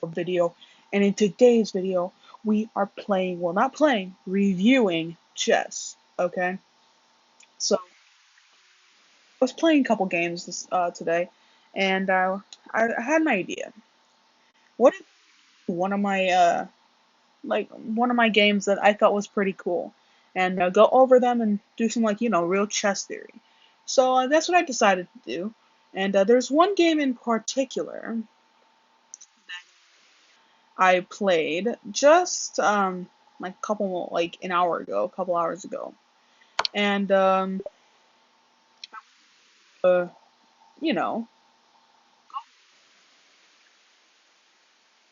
video, and in today's video, we are playing, well, not playing, reviewing chess. Okay, so I was playing a couple games today, and I had an idea. What if one of my one of my games that I thought was pretty cool, and go over them and do some real chess theory. So that's what I decided to do. And there's one game in particular I played just like an hour ago, a couple hours ago, and uh, you know,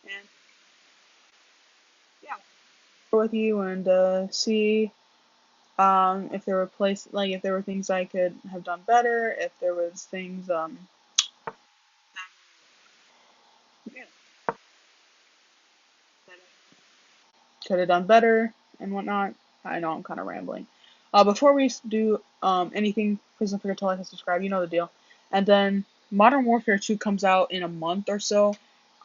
and yeah, with you and see if there were if there were things I could have done better, if there was things yeah, that I could have done better and whatnot. I know I'm kind of rambling. Before we do anything, please don't forget to like and subscribe. You know the deal. And then Modern Warfare 2 comes out in a month or so.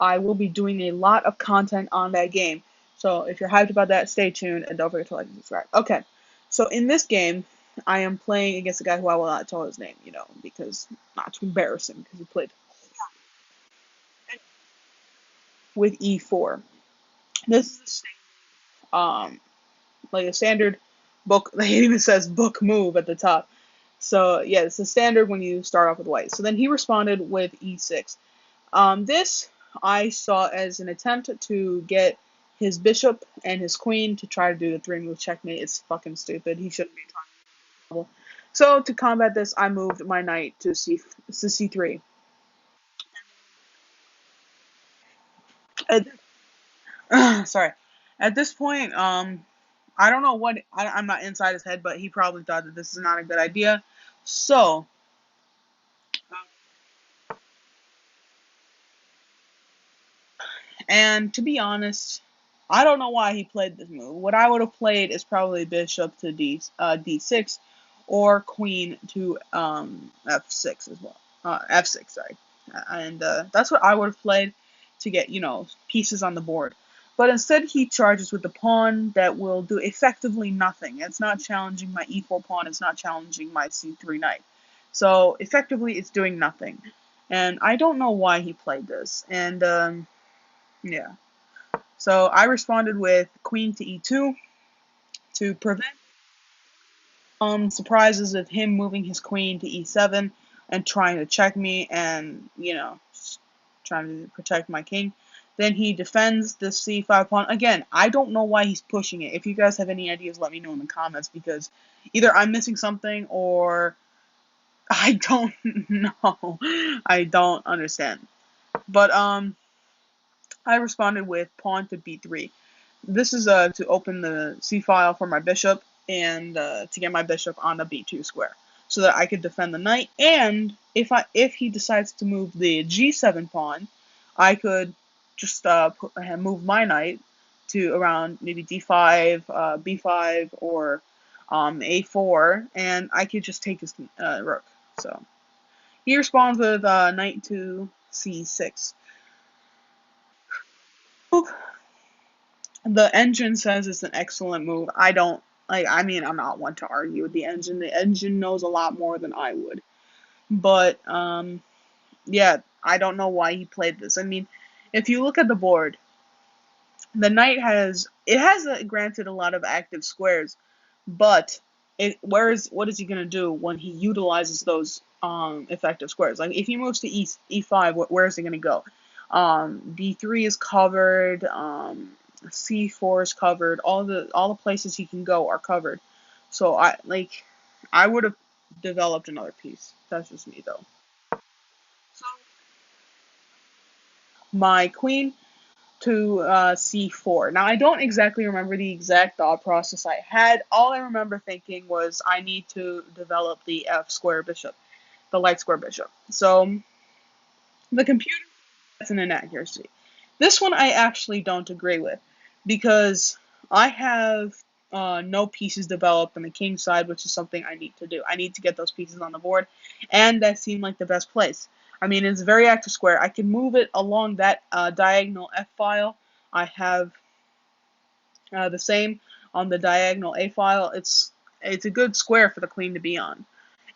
I will be doing a lot of content on that game. So if you're hyped about that, stay tuned and don't forget to like and subscribe. Okay. So in this game, I am playing against a guy who I will not tell his name, because not to embarrass him, because he played with E4. This is like a standard book. It even says book move at the top. So yeah, it's a standard when you start off with white. So then he responded with e6. This I saw as an attempt to get his bishop and his queen to try to do the 3-move checkmate. It's fucking stupid. He shouldn't be trying. So to combat this, I moved my knight to c3. Sorry. At this point, I don't know I'm not inside his head, but he probably thought that this is not a good idea. So, and to be honest, I don't know why he played this move. What I would have played is probably bishop to d6 or queen to f6 as well. F6, sorry. And that's what I would have played to get, pieces on the board. But instead he charges with the pawn that will do effectively nothing. It's not challenging my e4 pawn, it's not challenging my c3 knight. So effectively it's doing nothing. And I don't know why he played this. And yeah. So I responded with queen to e2 to prevent surprises of him moving his queen to e7 and trying to check me and, trying to protect my king. Then he defends the c5 pawn. Again, I don't know why he's pushing it. If you guys have any ideas, let me know in the comments, because either I'm missing something or I don't know. I don't understand. But I responded with pawn to b3. This is to open the c file for my bishop and to get my bishop on the b2 square, so that I could defend the knight. And if he decides to move the g7 pawn, I could just move my knight to around maybe d5, b5, or a4, and I could just take his rook. So he responds with knight to c6. The engine says it's an excellent move. I don't I mean, I'm not one to argue with the engine. The engine knows a lot more than I would. But yeah, I don't know why he played this. I mean, if you look at the board, the knight has granted a lot of active squares, but what is he gonna do when he utilizes those effective squares? Like if he moves to e5, where is he gonna go? b3 is covered. C4 is covered. All the places he can go are covered. So I would have developed another piece. That's just me though. So my queen to c4. Now I don't exactly remember the exact thought process I had. All I remember thinking was I need to develop the f square bishop, the light square bishop. So the computer has an inaccuracy. This one I actually don't agree with, because I have no pieces developed on the king side, which is something I need to do. I need to get those pieces on the board, and that seemed like the best place. I mean, it's a very active square. I can move it along that diagonal F file. I have the same on the diagonal A file. It's a good square for the queen to be on,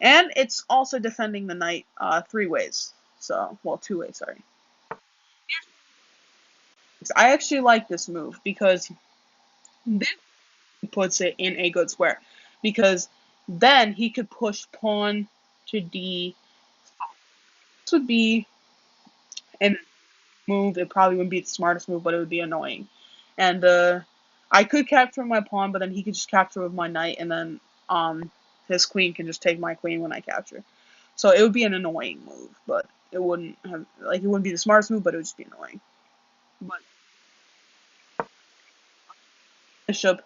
and it's also defending the knight 3 ways. So, well, 2 ways. Sorry. I actually like this move because this puts it in a good square, because then he could push pawn to D. This would be a move. It probably wouldn't be the smartest move, but it would be annoying. And I could capture my pawn, but then he could just capture with my knight, and then his queen can just take my queen when I capture. So it would be an annoying move, but it wouldn't be the smartest move, but it would just be annoying. But bishop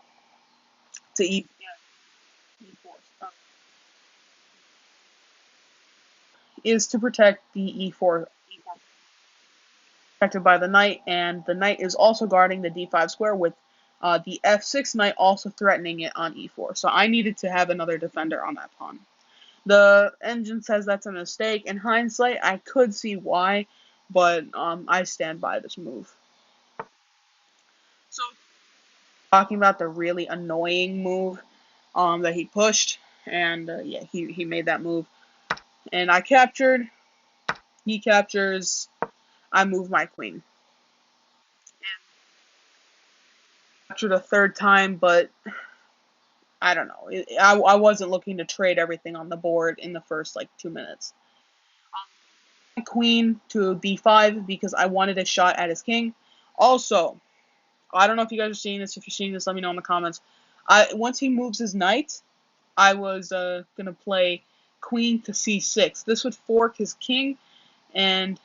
to E4 is to protect the E4 protected by the knight, and the knight is also guarding the D5 square with the F6 knight also threatening it on E4. So I needed to have another defender on that pawn. The engine says that's a mistake. In hindsight, I could see why, but I stand by this move. So, talking about the really annoying move that he pushed, and yeah, he made that move. And I captured, he captures, I move my queen. Captured a third time, but I don't know. I wasn't looking to trade everything on the board in the first, like, 2 minutes. Queen to b5 because I wanted a shot at his king. Also, I don't know if you guys are seeing this. If you're seeing this, let me know in the comments. Once he moves his knight, I was gonna play queen to c6. This would fork his king, and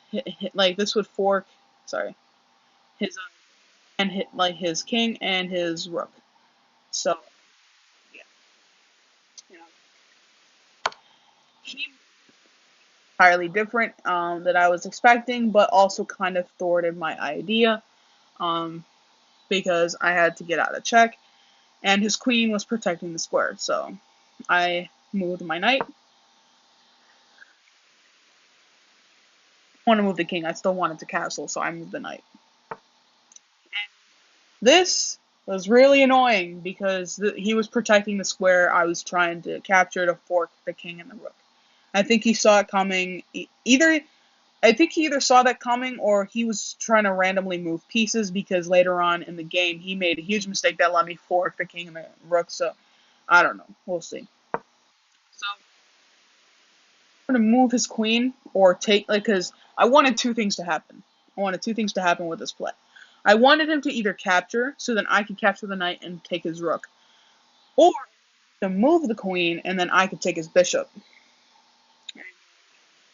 like this would fork, sorry, his and hit like his king and his rook. So yeah, you know, he entirely different that I was expecting, but also kind of thwarted my idea because I had to get out of check, and his queen was protecting the square. So I moved my knight. I want to move the king. I still wanted to castle, so I moved the knight. This was really annoying because he was protecting the square I was trying to capture to fork the king and the rook. I think he saw it coming. I think he either saw that coming or he was trying to randomly move pieces, because later on in the game he made a huge mistake that let me fork the king and the rook. So I don't know. We'll see. So I'm gonna move his queen or take, like, because I wanted two things to happen. I wanted two things to happen with this play. I wanted him to either capture, so then I could capture the knight and take his rook, or to move the queen and then I could take his bishop.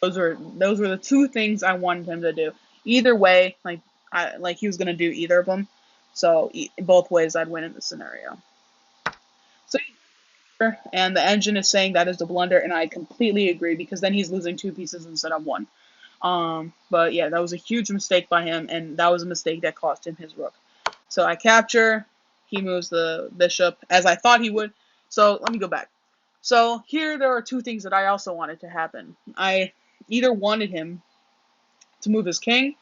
Those were the two things I wanted him to do. Either way, like he was gonna do either of them. So both ways I'd win in this scenario. So, and the engine is saying that is the blunder, and I completely agree, because then he's losing 2 pieces instead of 1. But yeah, that was a huge mistake by him, and that was a mistake that cost him his rook. So I capture, he moves the bishop as I thought he would. So let me go back. So here there are two things that I also wanted to happen. I either wanted him to move his king,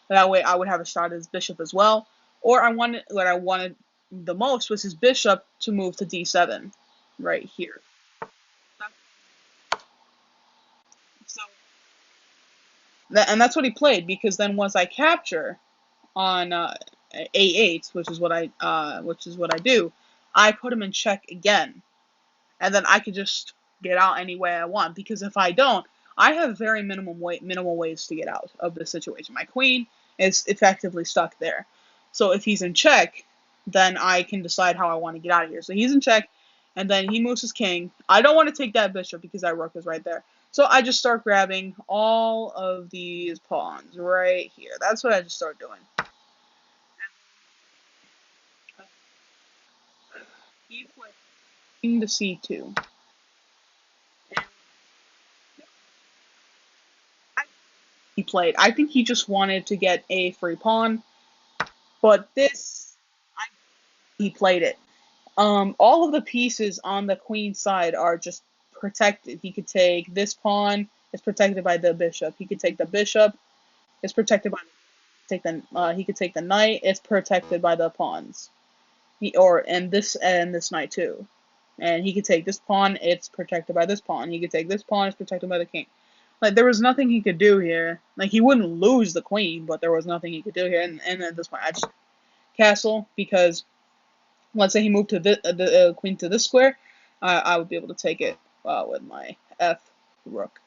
that way I would have a shot at his bishop as well, or what I wanted the most was his bishop to move to d7, right here. So and that's what he played, because then once I capture on a8, which is what I do, I put him in check again, and then I could just get out any way I want. Because if I don't, I have very minimal ways to get out of this situation. My queen is effectively stuck there. So if he's in check, then I can decide how I want to get out of here. So he's in check, and then he moves his king. I don't want to take that bishop because that rook is right there. So I just start grabbing all of these pawns right here. That's what I just start doing. He played king to c2. He played. I think he just wanted to get a free pawn, but he played it. All of the pieces on the queen's side are just protected. He could take this pawn. It's protected by the bishop. He could take the bishop. It's protected by he could take the knight. It's protected by the pawns. And this knight too. And he could take this pawn. It's protected by this pawn. He could take this pawn. It's protected by the king. Like there was nothing he could do here. Like he wouldn't lose the queen, but there was nothing he could do here. And at this point, I just castle because let's say he moved to the queen to this square, I would be able to take it with my f rook.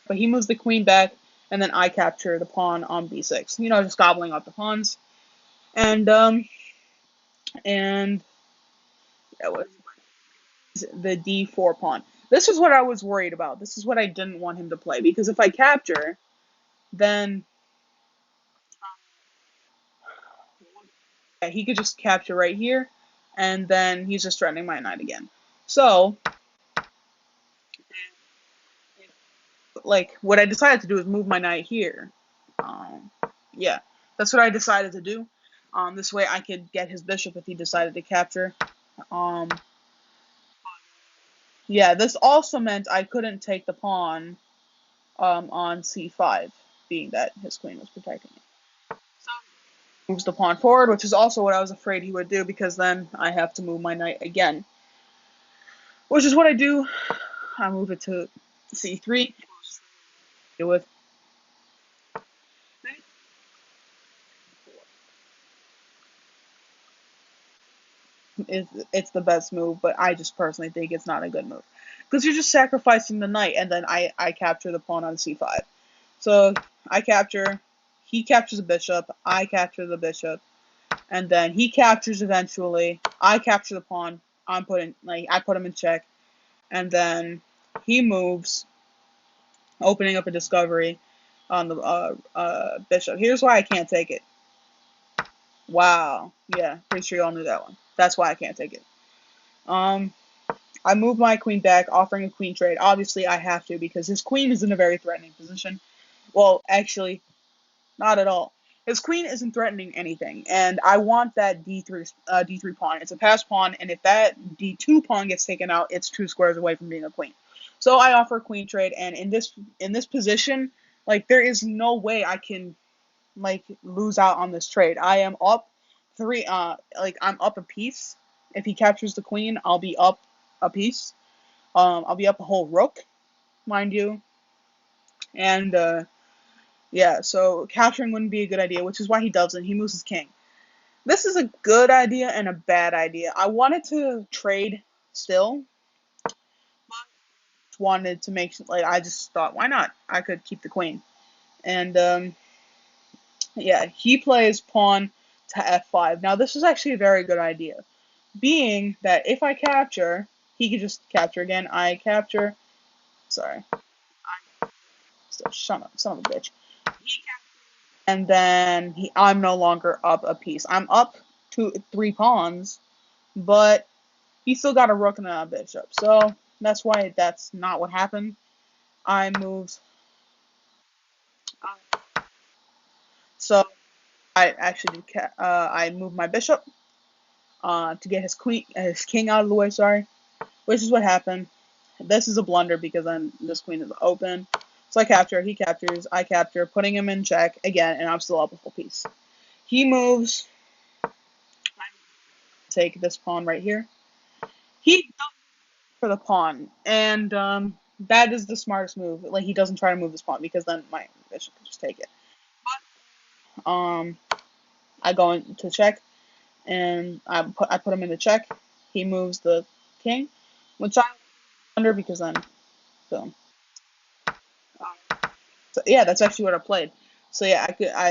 But he moves the queen back, and then I capture the pawn on b6. You know, just gobbling up the pawns, and and that was the d4 pawn. This is what I was worried about. This is what I didn't want him to play because if I capture, then yeah, he could just capture right here, and then he's just threatening my knight again. So, like, what I decided to do is move my knight here. Um, yeah, that's what I decided to do. This way I could get his bishop if he decided to capture. Um, yeah, this also meant I couldn't take the pawn on c5, being that his queen was protecting it. Moves the pawn forward, which is also what I was afraid he would do, because then I have to move my knight again. Which is what I do. I move it to c3. Deal with. It's the best move, but I just personally think it's not a good move. Because you're just sacrificing the knight, and then I capture the pawn on c5. So I capture, he captures the bishop, I capture the bishop, and then he captures eventually. I capture the pawn. I put him in check, and then he moves, opening up a discovery on the bishop. Here's why I can't take it. Wow, yeah, pretty sure you all knew that one. That's why I can't take it. Um, I move my queen back, offering a queen trade. Obviously, I have to because his queen is in a very threatening position. Well, actually, not at all. His queen isn't threatening anything, and I want that d3 pawn. It's a pass pawn, and if that d2 pawn gets taken out, it's 2 squares away from being a queen. So I offer a queen trade, and in this position, like there is no way I can like lose out on this trade. I am up I'm up a piece. If he captures the queen, I'll be up a piece. I'll be up a whole rook, mind you, and yeah, so capturing wouldn't be a good idea, which is why he doesn't. He moves his king. This is a good idea and a bad idea. I wanted to trade still. Wanted to make I just thought, why not? I could keep the queen. And yeah, he plays pawn to f5. Now this is actually a very good idea, being that if I capture, he could just capture again. I capture. Sorry, son of a bitch. And then I'm no longer up a piece. I'm up 3 pawns, but he still got a rook and a bishop. So that's why that's not what happened. I moved. So I actually I moved my bishop to get his king out of the way. Sorry, which is what happened. This is a blunder because then this queen is open. So I capture. He captures. I capture, putting him in check again, and I'm still up a full piece. He moves. Take this pawn right here. He for the pawn, and that is the smartest move. Like he doesn't try to move this pawn because then my bishop can just take it. Um, I go into check, and I put him into check. He moves the king, which I wonder because then so, so yeah, that's actually what I played. So yeah,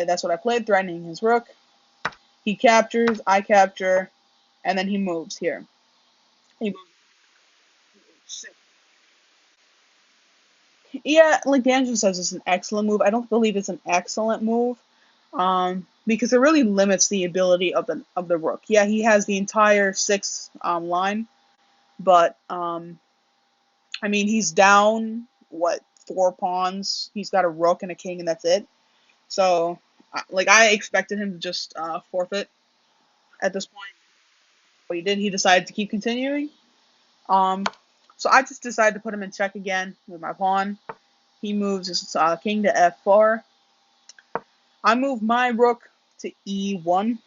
that's what I played, threatening his rook. He captures, I capture, and then he moves here. He moves Yeah, like the engine says, it's an excellent move. I don't believe it's an excellent move, because it really limits the ability of the rook. Yeah, he has the entire six line, but I mean he's down what, four pawns. He's got a rook and a king, and that's it. So, like I expected him to just forfeit at this point. What he did, he decided to keep continuing. Um, so I just decided to put him in check again with my pawn. He moves his king to f4. I move my rook to e1.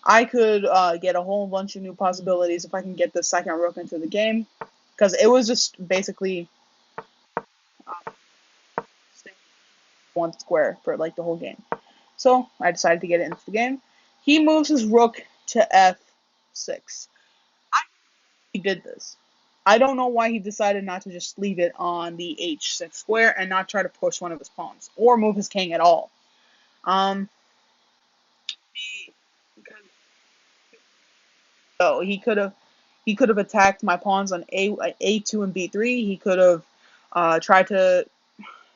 I could get a whole bunch of new possibilities if I can get the second rook into the game, because it was just basically one square for like the whole game. So I decided to get it into the game. He moves his rook to f6. He did this. I don't know why he decided not to just leave it on the h6 square and not try to push one of his pawns or move his king at all. Um, so he could have attacked my pawns on a2 and b3. He could have tried to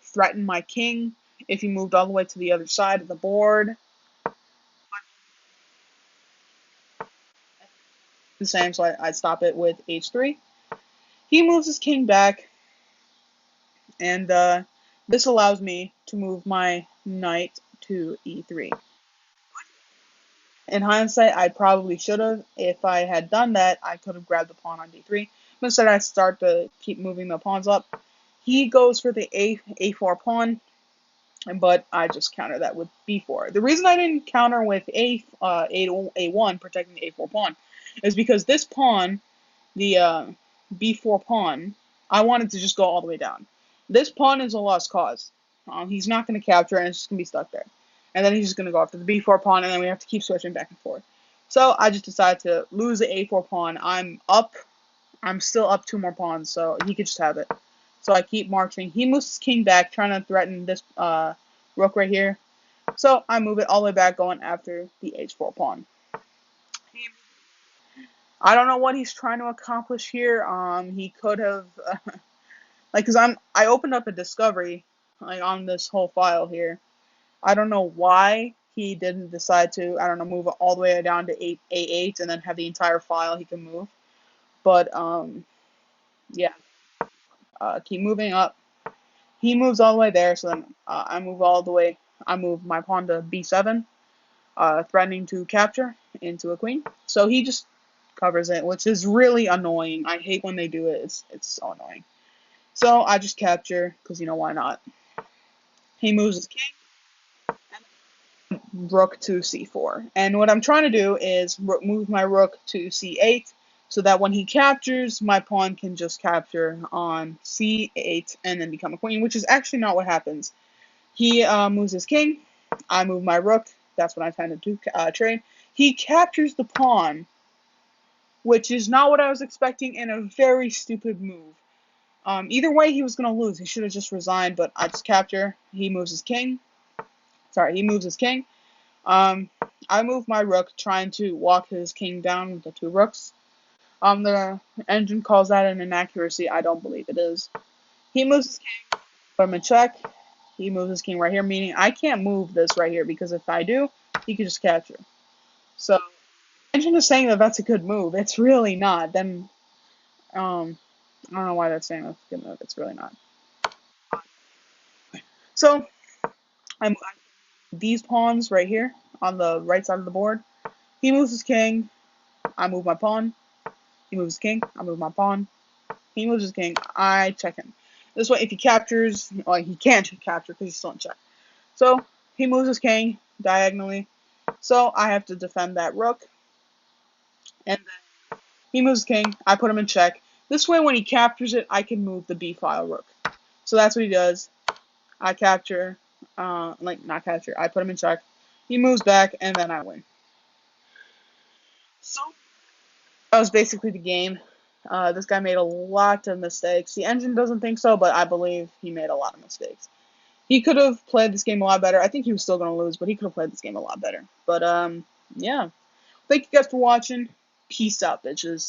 threaten my king if he moved all the way to the other side of the board. The same, so I'd stop it with h3. He moves his king back, and this allows me to move my knight to e3. In hindsight, I probably should have. If I had done that, I could have grabbed the pawn on d3. But instead, I start to keep moving the pawns up. He goes for the a4 pawn, but I just counter that with b4. The reason I didn't counter with a1, protecting the a4 pawn, is because this pawn, the b4 pawn, I wanted to just go all the way down. This pawn is a lost cause. He's not going to capture, and it's just going to be stuck there. And then he's just going to go after the b4 pawn, and then we have to keep switching back and forth. So I just decided to lose the a4 pawn. I'm up. I'm still up two more pawns, so he could just have it. So I keep marching. He moves his king back, trying to threaten this rook right here. So I move it all the way back, going after the h4 pawn. I don't know what he's trying to accomplish here. He could have, like, cause I opened up a discovery, like, on this whole file here. I don't know why he didn't decide to, I don't know, move it all the way down to A8 and then have the entire file he can move. But yeah, keep moving up. He moves all the way there, so then I move all the way. I move my pawn to b7, threatening to capture into a queen. So he just covers it, which is really annoying. I hate when they do it. It's so annoying. So I just capture, because, why not? He moves his king, rook to c4. And what I'm trying to do is move my rook to c8, so that when he captures, my pawn can just capture on c8 and then become a queen, which is actually not what happens. He moves his king. I move my rook. That's what I tend to do, trade. He captures the pawn, which is not what I was expecting, and a very stupid move. Either way, he was going to lose. He should have just resigned, but I just capture. He moves his king. Sorry, he moves his king. I move my rook, trying to walk his king down with the two rooks. The engine calls that an inaccuracy. I don't believe it is. He moves his king, put him in check. He moves his king right here, meaning I can't move this right here, because if I do, he could just capture. So, the engine is saying that that's a good move. It's really not. Then, I don't know why that's saying that's a good move. It's really not. So, I move these pawns right here on the right side of the board. He moves his king. I move my pawn. He moves his king. I move my pawn. He moves his king. I check him. This way, if he captures, well, he can't capture because he's still in check. So he moves his king diagonally. So I have to defend that rook. And then he moves his king. I put him in check. This way, when he captures it, I can move the b file rook. So that's what he does. I capture, not capture. I put him in check. He moves back, and then I win. So that was basically the game. This guy made a lot of mistakes. The engine doesn't think so, but I believe he made a lot of mistakes. He could have played this game a lot better. I think he was still going to lose, but he could have played this game a lot better. But, yeah. Thank you guys for watching. Peace out, bitches.